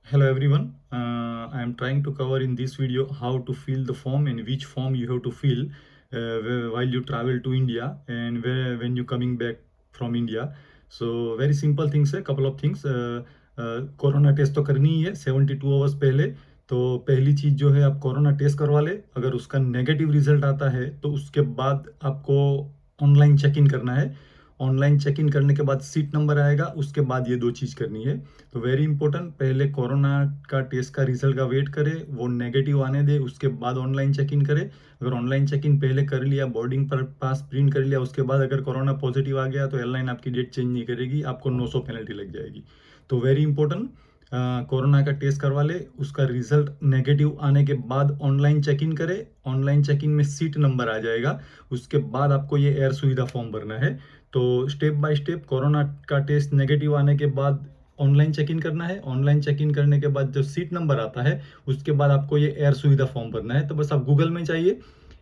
Hello everyone. I am trying to cover in this video how to fill the form and which form you have to fill while you travel to India and when you coming back from India. So very simple things है, couple of things. Corona test तो करनी ही है 72 hours पहले. तो पहली चीज़ जो है आप कोरोना टेस्ट करवा ले. अगर उसका नेगेटिव रिजल्ट आता है तो उसके बाद आपको ऑनलाइन चेक इन करना है. ऑनलाइन चेक इन करने के बाद सीट नंबर आएगा, उसके बाद ये दो चीज़ करनी है. तो वेरी इंपॉर्टेंट, पहले कोरोना का टेस्ट का रिजल्ट का वेट करे, वो नेगेटिव आने दे, उसके बाद ऑनलाइन चेक इन करे. अगर ऑनलाइन चेक इन पहले कर लिया, बोर्डिंग पर पास प्रिंट कर लिया, उसके बाद अगर कोरोना पॉजिटिव आ गया तो एयरलाइन आपकी डेट चेंज नहीं करेगी, आपको 900 पेनल्टी लग जाएगी. तो वेरी इंपॉर्टेंट, कोरोना का टेस्ट करवा ले, उसका रिजल्ट नेगेटिव आने के बाद ऑनलाइन चेक इन करे. ऑनलाइन चेक इन में सीट नंबर आ जाएगा, उसके बाद आपको ये एयर सुविधा फॉर्म भरना है. तो स्टेप बाय स्टेप कोरोना का टेस्ट नेगेटिव आने के बाद ऑनलाइन चेक इन करना है. ऑनलाइन चेक इन करने के बाद जब सीट नंबर आता है उसके बाद आपको ये एयर सुविधा फॉर्म भरना है. तो बस आप गूगल में चाहिए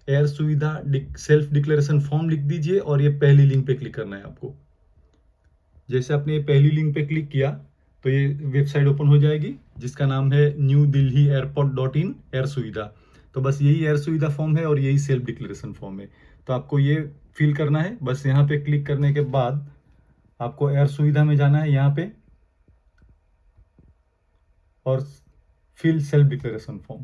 एयर सुविधा सेल्फ डिक्लेरेशन फॉर्म लिख दीजिए और ये पहली लिंक पे क्लिक करना है आपको. जैसे आपने ये पहली लिंक पे क्लिक किया तो ये वेबसाइट ओपन हो जाएगी जिसका नाम है न्यू दिल्ली एयरपोर्ट.in एयर सुविधा. तो बस यही एयर सुविधा फॉर्म है और यही सेल्फ डिक्लेरेशन फॉर्म है. तो आपको ये फिल करना है. बस यहाँ पे क्लिक करने के बाद आपको एयर सुविधा में जाना है यहाँ पे और fill self declaration form.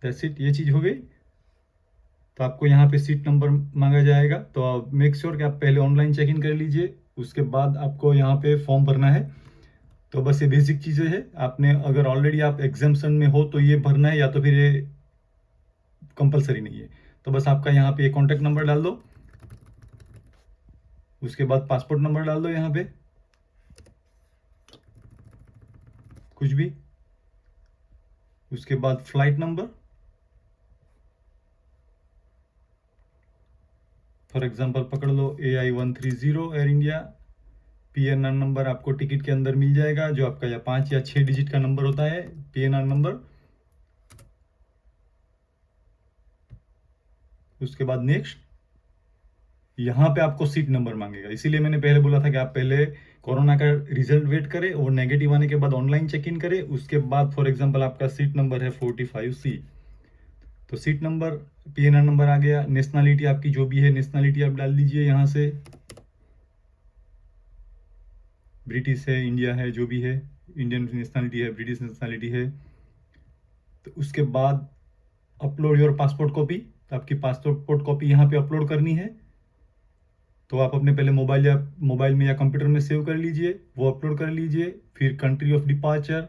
That's it, ये चीज़ हो गई. तो आपको यहाँ पे सीट नंबर मांगा जाएगा, तो आप मेक श्योर कि आप पहले ऑनलाइन चेक इन कर लीजिए, उसके बाद आपको यहाँ पे फॉर्म भरना है. तो बस ये बेसिक चीज़ें हैं. आपने अगर ऑलरेडी आप एग्जाम्शन में हो तो ये भरना है, या तो फिर ये कंपलसरी नहीं है. तो बस आपका यहाँ पे कॉन्टैक्ट नंबर डाल दो, उसके बाद पासपोर्ट नंबर डाल दो यहाँ पे कुछ भी, उसके बाद फ्लाइट नंबर, फॉर एग्जांपल पकड़ लो AI130 air India. PNR number आपको टिकट के अंदर मिल जाएगा, जो आपका या 5 या 6 डिजिट का नंबर होता है PNR नंबर. उसके बाद नेक्स्ट, यहाँ पे आपको सीट नंबर मांगेगा. इसीलिए मैंने पहले बोला था कि आप पहले कोरोना का रिजल्ट वेट करें, वो नेगेटिव आने के बाद ऑनलाइन चेक इन करें. उसके बाद फॉर एग्जांपल आपका सीट नंबर है 45C. तो सीट नंबर, PNR नंबर आ गया. नेशनलिटी आपकी जो भी है, नेशनलिटी आप डाल दीजिए यहाँ से, ब्रिटिश है, इंडिया है, जो भी है, इंडियन नेशनलिटी है, ब्रिटिश नेशनलिटी है. तो उसके बाद अपलोड योर पासपोर्ट कॉपी. आपकी पासपोर्ट कॉपी यहाँ पे अपलोड करनी है. तो आप अपने पहले मोबाइल में या कंप्यूटर में सेव कर लीजिए, वो अपलोड कर लीजिए. फिर country of departure,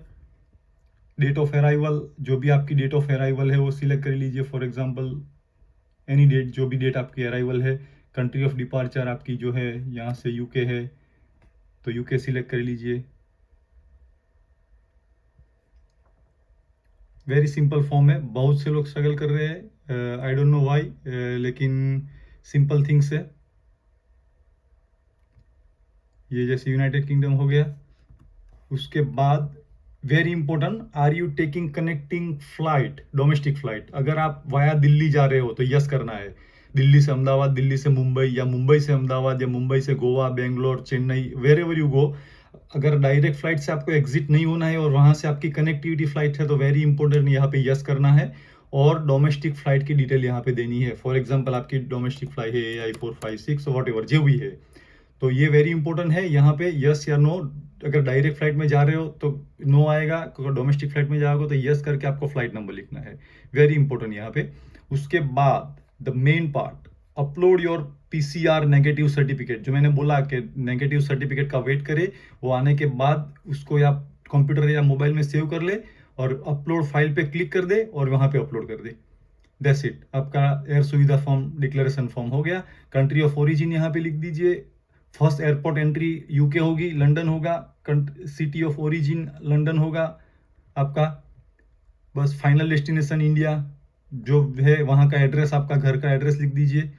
date of arrival, जो भी आपकी डेट ऑफ अराइवल है वो सिलेक्ट कर लीजिए. फॉर एग्जांपल एनी डेट, जो भी डेट आपकी अराइवल है. कंट्री ऑफ डिपार्चर आपकी जो है यहाँ से UK है, तो UK सिलेक्ट कर लीजिए. वेरी सिंपल फॉर्म है. बहुत से लोग स्ट्रगल कर रहे हैं, आई डोंट नो व्हाई, लेकिन सिंपल थिंग्स है ये. जैसे यूनाइटेड किंगडम हो गया. उसके बाद very important, are you taking connecting flight, domestic flight. अगर आप वाया दिल्ली जा रहे हो तो यस करना है. दिल्ली से अहमदाबाद, दिल्ली से मुंबई, या मुंबई से अहमदाबाद, या मुंबई से Goa, Bangalore, Chennai, wherever you go. अगर डायरेक्ट फ्लाइट से आपको एग्जिट नहीं होना है और वहां से आपकी कनेक्टिविटी फ्लाइट है तो वेरी इंपॉर्टेंट यहाँ पे यस करना है. और डोमेस्टिक फ्लाइट की डिटेल यहाँ पे देनी है. फॉर एग्जाम्पल आपकी डोमेस्टिक फ्लाइट है AI456 वॉट एवर जो भी है. तो ये वेरी इंपॉर्टेंट है यहाँ पे, यस या नो. अगर डायरेक्ट फ्लाइट में जा रहे हो तो नो आएगा, अगर डोमेस्टिक फ्लाइट में जाओगे तो यस करके आपको फ्लाइट नंबर लिखना है. वेरी इंपॉर्टेंट यहाँ पे. उसके बाद the main part, upload your PCR negative certificate. जो मैंने बोला कि नेगेटिव सर्टिफिकेट का वेट करे, वो आने के बाद उसको या कंप्यूटर या मोबाइल में सेव कर ले और अपलोड फाइल पे क्लिक कर दे और वहां पे अपलोड कर दे. दैट्स इट, आपका एयर सुविधा फॉर्म डिक्लेरेशन फॉर्म हो गया. कंट्री ऑफ ओरिजिन यहाँ पे लिख दीजिए. फर्स्ट एयरपोर्ट एंट्री UK होगी, लंदन होगा. सिटी ऑफ ओरिजिन लंदन होगा आपका. बस फाइनल डेस्टिनेशन इंडिया जो है वहाँ का एड्रेस, आपका घर का एड्रेस लिख दीजिए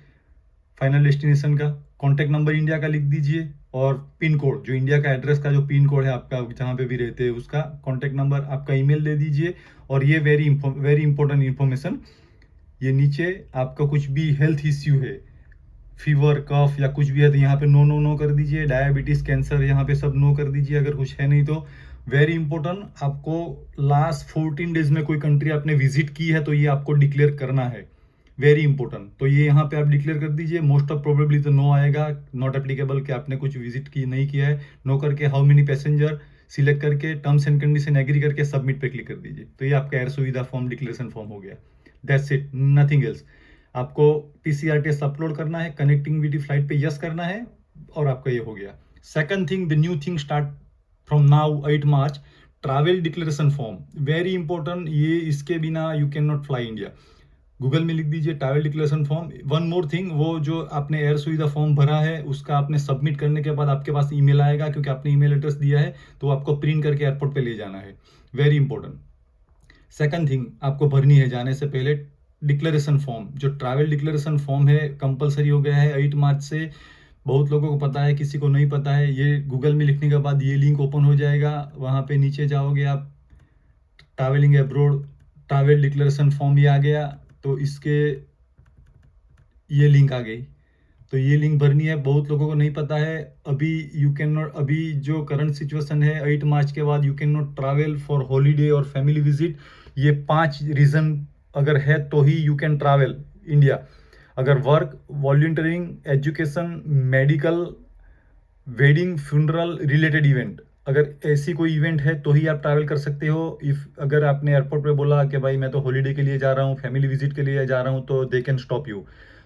फाइनल डेस्टिनेशन का. कॉन्टैक्ट नंबर इंडिया का लिख दीजिए और पिन कोड, जो इंडिया का एड्रेस का जो पिन कोड है आपका जहाँ पे भी रहते हैं उसका कॉन्टैक्ट नंबर, आपका ईमेल दे दीजिए. और ये वेरी इंपॉर्टेंट इंफॉर्मेशन, ये नीचे आपका कुछ भी हेल्थ इश्यू है फीवर, कफ या कुछ भी है तो यहाँ पे नो नो नो कर दीजिए। डायबिटीज, कैंसर यहाँ पे सब नो कर दीजिए अगर कुछ है नहीं तो। वेरी इंपॉर्टेंट, आपको लास्ट 14 डेज में कोई कंट्री आपने विजिट की है तो ये आपको डिक्लेयर करना है। वेरी इंपॉर्टेंट, तो ये यहाँ पे आप डिक्लेयर कर दीजिए। मोस्ट ऑफ प्रोबेबली तो नो आएगा, नॉट एप्लीकेबल, कि आपने कुछ विजिट की नहीं किया है। नो करके हाउ मेनी पैसेंजर सिलेक्ट करके टर्म्स एंड कंडीशन एग्री करके सबमिट पे क्लिक कर दीजिए। तो ये आपका एयर सुविधा फॉर्म डिक्लेरेशन फॉर्म हो गया। That's it, nothing else. आपको पीसीआर टेस्ट अपलोड करना है, कनेक्टिविटी फ्लाइट पे यस करना है, और आपका ये हो गया। Second thing, the new thing start from now 8 March, travel declaration form. Very important, ये इसके बिना you can not fly India. Google में लिख दीजिए travel declaration form. One more thing, वो जो आपने एयर सुविधा फॉर्म भरा है उसका आपने सबमिट करने के बाद आपके पास ईमेल आएगा, क्योंकि आपने ईमेल एड्रेस दिया है, तो आपको प्रिंट करके एयरपोर्ट पे ले जाना है। Very important. सेकंड थिंग आपको भरनी है जाने से पहले डिक्लेरेशन फॉर्म। जो ट्रैवल डिक्लेरेशन फॉर्म है कंपलसरी हो गया है 8 मार्च से। बहुत लोगों को पता है, किसी को नहीं पता है। ये गूगल में लिखने के बाद ये लिंक ओपन हो जाएगा, वहाँ पे नीचे जाओगे आप, travelling abroad travel declaration form, ये आ गया। तो इसके ये लिंक आ गई, तो ये लिंक भरनी है। बहुत लोगों को नहीं पता है अभी। यू कैन नॉट, अभी जो करंट सिचुएशन है 8 मार्च के बाद you can not travel for holiday और फैमिली विजिट। ये 5 रीजन अगर है तो ही यू कैन ट्रैवल इंडिया। अगर work, volunteering, education, medical, wedding, funeral related event, अगर ऐसी कोई इवेंट है तो ही आप ट्रैवल कर सकते हो। इफ अगर आपने एयरपोर्ट पे बोला कि भाई मैं तो हॉलीडे के लिए जा रहा हूँ, फैमिली विजिट के लिए जा रहा हूँ, तो दे कैन स्टॉप यू।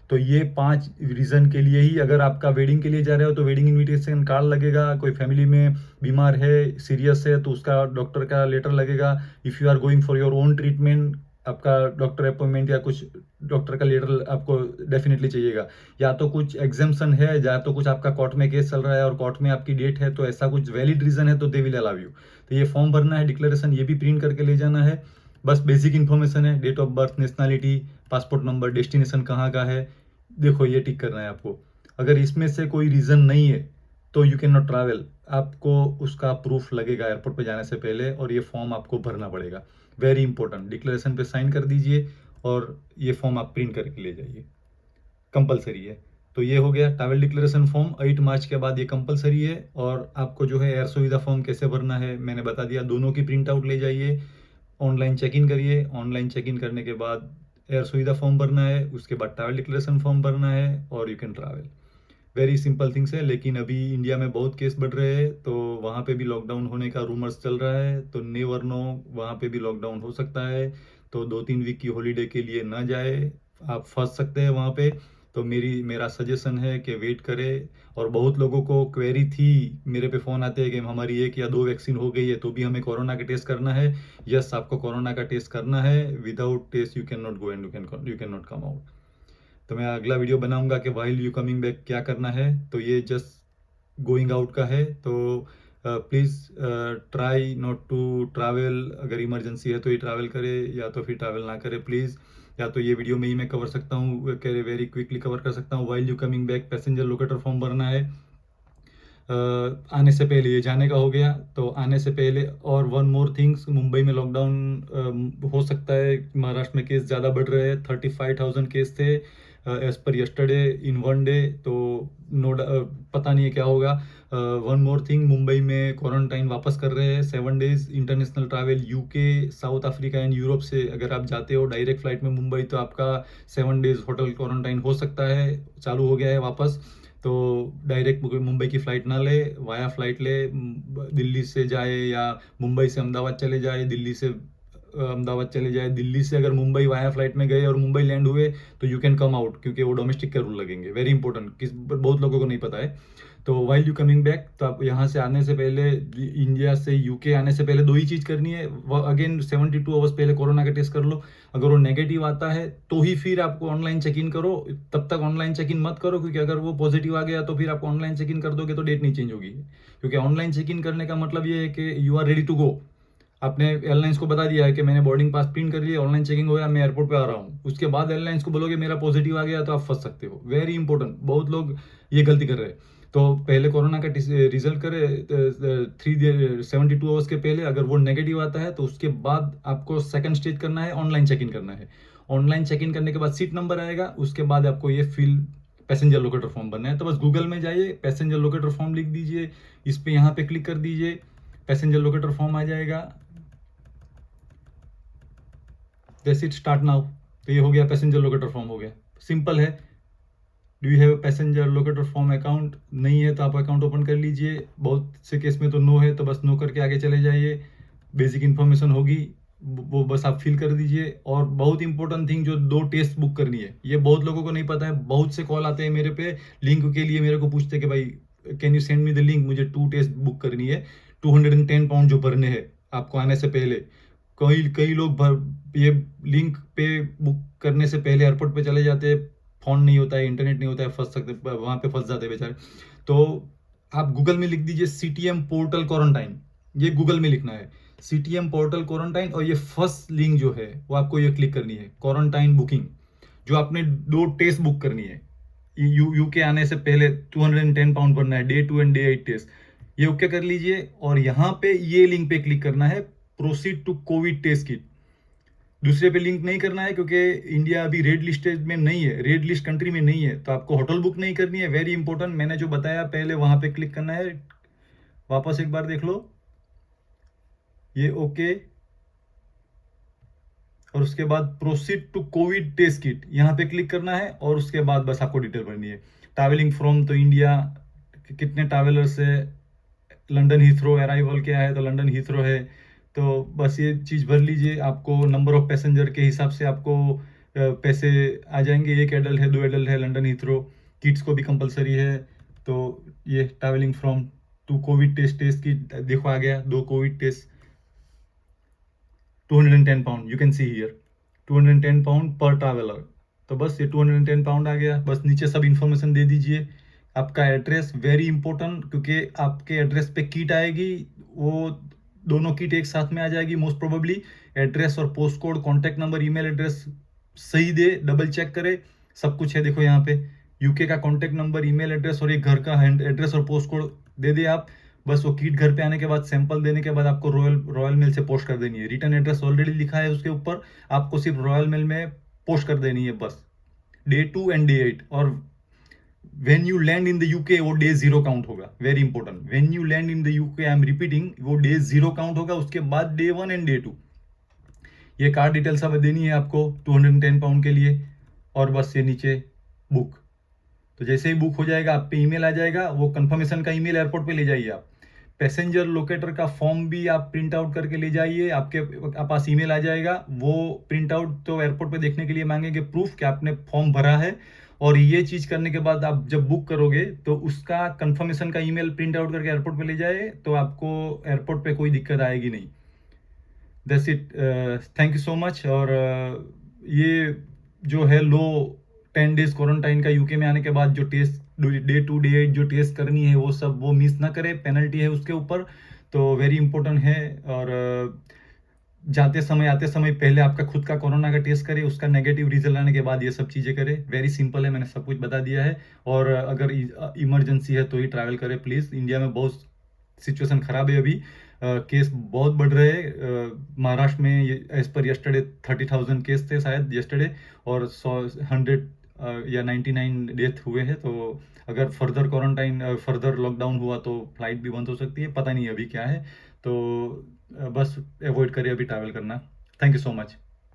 तो ये 5 रीजन के लिए ही, अगर आपका वेडिंग के लिए जा रहे हो तो वेडिंग इनविटेशन कार्ड लगेगा। कोई फैमिली में बीमार है, सीरियस है, तो उसका डॉक्टर का लेटर लगेगा। If you are going for your own treatment, आपका डॉक्टर अपॉइंटमेंट या कुछ डॉक्टर का लेटर आपको डेफिनेटली चाहिएगा। या तो कुछ एग्जाम्पशन है, या तो कुछ आपका कोर्ट में केस चल रहा है और कोर्ट में आपकी डेट है, तो ऐसा कुछ वैलिड रीजन है तो दे विल अलाउ यू। तो ये फॉर्म भरना है डिक्लेरेशन, ये भी प्रिंट करके ले जाना है। बस बेसिक इन्फॉर्मेशन है, date of birth, nationality, passport number, destination कहाँ का है, देखो ये टिक करना है आपको। अगर इसमें से कोई रीज़न नहीं है तो यू कैन नॉट ट्रैवल। आपको उसका प्रूफ लगेगा एयरपोर्ट पे जाने से पहले, और ये फॉर्म आपको भरना पड़ेगा। वेरी इंपॉर्टेंट, डिक्लेरेशन पे साइन कर दीजिए और ये फॉर्म आप प्रिंट करके ले जाइए, कंपलसरी है। तो ये हो गया ट्रैवल डिक्लेरेशन फॉर्म, 8 मार्च के बाद ये कंपलसरी है। और आपको जो है एयर सुविधा फॉर्म कैसे भरना है मैंने बता दिया। दोनों की प्रिंट आउट ले जाइए, ऑनलाइन चेक इन करिए। ऑनलाइन चेक इन करने के बाद एयर सुविधा फॉर्म भरना है, उसके बाद ट्रैवल डिक्लेरेशन फॉर्म भरना है, और you can travel. Very simple things है। लेकिन अभी इंडिया में बहुत केस बढ़ रहे हैं, तो वहाँ पे भी लॉकडाउन होने का रूमर्स चल रहा है, तो नेवर नो, वहाँ पे भी लॉकडाउन हो सकता है। तो 2-3 वीक की हॉलीडे के लिए ना जाए, आप फंस सकते हैं वहाँ पे। तो मेरा सजेशन है कि वेट करें। और बहुत लोगों को क्वेरी थी, मेरे पे फ़ोन आते हैं कि हमारी 1 या 2 वैक्सीन हो गई है तो भी हमें कोरोना का टेस्ट करना है। यस, आपको कोरोना का टेस्ट करना है। Without test you can not go and you can not come out. तो मैं अगला वीडियो बनाऊंगा कि वाइल यू कमिंग बैक क्या करना है। तो ये जस्ट गोइंग आउट का है। तो please try not to travel. अगर इमरजेंसी है तो ही ट्रैवल करे, या तो फिर ट्रैवल ना करे प्लीज़। या तो ये वीडियो में ही मैं कवर सकता हूँ, वेरी क्विकली कवर कर सकता हूँ। While you coming back passenger locator form भरना है। आने से पहले ये जाने का हो गया, तो आने से पहले। और वन मोर थिंग्स, मुंबई में लॉकडाउन हो सकता है। महाराष्ट्र में केस ज़्यादा बढ़ रहे हैं, 35,000 केस थे as per yesterday in one day. तो पता नहीं है क्या होगा। वन मोर थिंग, मुंबई में क्वारंटाइन वापस कर रहे हैं 7 days. International travel UK, south Africa and Europe से अगर आप जाते हो डायरेक्ट फ्लाइट में मुंबई, तो आपका 7 डेज होटल क्वारंटाइन हो सकता है, चालू हो गया है वापस। तो डायरेक्ट मुंबई की फ़्लाइट ना ले, वाया फ़्लाइट ले। दिल्ली से जाए या मुंबई से अहमदाबाद चले जाए, दिल्ली से अहमदाबाद चले जाए। दिल्ली से अगर मुंबई वाया फ़्लाइट में गए और मुंबई लैंड हुए तो यू कैन कम आउट, क्योंकि वो डोमेस्टिक के रूल लगेंगे। वेरी इंपॉर्टेंट, बहुत लोगों को नहीं पता है। तो वाइल यू कमिंग बैक, तो आप यहाँ से आने से पहले, इंडिया से यूके आने से पहले 2 ही चीज़ करनी है। अगेन 72 आवर्स पहले कोरोना का टेस्ट कर लो। अगर वो नेगेटिव आता है तो ही फिर आपको ऑनलाइन चेक इन करो। तब तक ऑनलाइन चेक इन मत करो, क्योंकि अगर वो पॉजिटिव आ गया तो फिर आप ऑनलाइन चेक इन कर दोगे तो डेट नहीं चेंज होगी। क्योंकि ऑनलाइन चेक इन करने का मतलब ये है कि you are ready to go. आपने एयरलाइंस को बता दिया है कि मैंने बोर्डिंग पास प्रिंट कर लिया, ऑनलाइन चेकिंग हो गया, मैं एयरपोर्ट पे आ रहा हूँ। उसके बाद एयरलाइंस को बोलोगे मेरा पॉजिटिव आ गया, तो आप फंस सकते हो। वेरी इंपॉर्टेंट, बहुत लोग ये गलती कर रहे हैं। तो पहले कोरोना का रिजल्ट करे 72 आवर्स के पहले, अगर वो नेगेटिव आता है तो उसके बाद आपको सेकंड स्टेज करना है, ऑनलाइन चेक इन करना है। ऑनलाइन चेक इन करने के बाद सीट नंबर आएगा, उसके बाद आपको ये पैसेंजर लोकेटर फॉर्म बनना है, तो बस गूगल में जाइए, पैसेंजर लोकेटर फॉर्म लिख दीजिए, इस पे यहाँ पे क्लिक कर दीजिए, पैसेंजर लोकेटर फॉर्म आ जाएगा। That's it, start now. तो ये हो गया, पैसेंजर लोकेटर फॉर्म हो गया, सिंपल है। Do you have passenger locator form account? नहीं है तो आप अकाउंट ओपन कर लीजिए। बहुत से केस में तो नो है, तो बस नो करके आगे चले जाइए। बेसिक इन्फॉर्मेशन होगी वो बस आप फिल कर दीजिए। और बहुत इंपॉर्टेंट थिंग, जो 2 टेस्ट बुक करनी है, ये बहुत लोगों को नहीं पता है। बहुत से कॉल आते हैं मेरे पे लिंक के लिए, मेरे को पूछते हैं कि भाई can you send me the link, मुझे 2 टेस्ट बुक करनी है, 210 पाउंड जो भरने हैं आपको आने से पहले। कई कई लोग ये लिंक पे बुक करने से पहले एयरपोर्ट पे चले जाते हैं, फोन नहीं होता है, इंटरनेट नहीं होता है, फंस सकते, वहां पे फंस जाते हैं बेचारे। तो आप गूगल में लिख दीजिए CTM पोर्टल क्वारंटाइन, ये गूगल में लिखना है, CTM पोर्टल क्वारंटाइन। और ये फर्स्ट लिंक जो है वो आपको ये क्लिक करनी है, क्वारंटाइन बुकिंग, जो आपने 2 टेस्ट बुक करनी है। यूके आने से पहले 210 पाउंड भरना है, Day 2 एंड Day 8 टेस्ट, ये ओके कर लीजिए। और यहाँ पे ये लिंक पे क्लिक करना है, proceed to covid test kit. दूसरे पे लिंक नहीं करना है, क्योंकि इंडिया अभी रेड लिस्टेड में नहीं है, रेड लिस्ट कंट्री में नहीं है, तो आपको होटल बुक नहीं करनी है। वेरी इंपॉर्टेंट, मैंने जो बताया पहले वहां पे क्लिक करना है। वापस एक बार देख लो, ये ओके। और उसके बाद proceed to covid test kit, यहाँ पे क्लिक करना है। और उसके बाद बस आपको डिटेल भरनी है। ट्रैवलिंग फ्रॉम तो इंडिया, कितने ट्रैवलर्स है, लंदन हीथ्रो अराइवल क्या है, तो लंदन हीथ्रो है। तो बस ये चीज़ भर लीजिए। आपको नंबर ऑफ पैसेंजर के हिसाब से आपको पैसे आ जाएंगे। 1 एडल्ट है, 2 एडल्ट है, लंदन हीथ्रो। किड्स को भी कंपलसरी है। तो ये travelling from to covid test की देखो आ गया, 2 covid test, 210 pound, you can see here 210 pound per traveller. तो बस ये 210 पाउंड आ गया। बस नीचे सब इंफॉर्मेशन दे दीजिए। आपका एड्रेस वेरी इंपॉर्टेंट, क्योंकि आपके एड्रेस पे किट आएगी, वो दोनों किट एक साथ में आ जाएगी मोस्ट प्रोबेबली। एड्रेस और post code, contact number, email address सही दे, डबल चेक करे, सब कुछ है। देखो यहाँ पे यूके का कॉन्टैक्ट नंबर, ईमेल एड्रेस और एक घर का एड्रेस और पोस्ट कोड दे दे आप। बस वो किट घर पे आने के बाद, सैंपल देने के बाद आपको रॉयल मेल से पोस्ट कर देनी है। रिटर्न एड्रेस ऑलरेडी लिखा है उसके ऊपर, आपको सिर्फ रॉयल मेल में पोस्ट कर देनी है बस। Day 2 and Day 8। और when you land in the UK वो Day 0 काउंट होगा। Very important, when you land in the UK, I am repeating, वो Day 0 काउंट होगा। उसके बाद Day 1 एंड Day 2। ये कार्ड डिटेल्स अब देनी है आपको 210 पाउंड के लिए। और बस ये नीचे बुक। तो जैसे ही बुक हो जाएगा, आप पे ईमेल आ जाएगा, वो कंफर्मेशन का ईमेल एयरपोर्ट पे ले जाइए आप। पैसेंजर लोकेटर का फॉर्म भी आप प्रिंट आउट करके ले जाइए, आपके पास ईमेल आ जाएगा। वो प्रिंट आउट तो एयरपोर्ट पे देखने के लिए मांगेंगे, प्रूफ कि आपने फॉर्म भरा है। और ये चीज करने के बाद आप जब बुक करोगे, तो उसका कंफर्मेशन का ईमेल प्रिंट आउट करके एयरपोर्ट पे ले जाए, तो आपको एयरपोर्ट पे कोई दिक्कत आएगी नहीं। That's it, thank you so much. और ये जो है लो 10 डेज क्वारंटाइन का यूके में आने के बाद जो टेस्ट Day 2 Day 8 जो टेस्ट करनी है, वो सब वो मिस ना करे, पेनल्टी है उसके ऊपर। तो वेरी इंपॉर्टेंट है। और जाते समय आते समय पहले आपका खुद का कोरोना का टेस्ट करें, उसका नेगेटिव रिजल्ट आने के बाद ये सब चीज़ें करें। वेरी सिंपल है, मैंने सब कुछ बता दिया है। और अगर इमरजेंसी है तो ही ट्रैवल करें प्लीज़। इंडिया में बहुत सिचुएशन खराब है अभी, केस बहुत बढ़ रहे हैं। महाराष्ट्र में एज पर यस्टरडे 30,000 केस थे शायद यस्टरडे, और 100 या 99 डेथ हुए हैं। तो अगर फर्दर क्वारंटाइन, फर्दर लॉकडाउन हुआ तो फ्लाइट भी बंद हो सकती है, पता नहीं अभी क्या है। तो बस अवॉइड करिए अभी ट्रैवल करना। Thank you so much.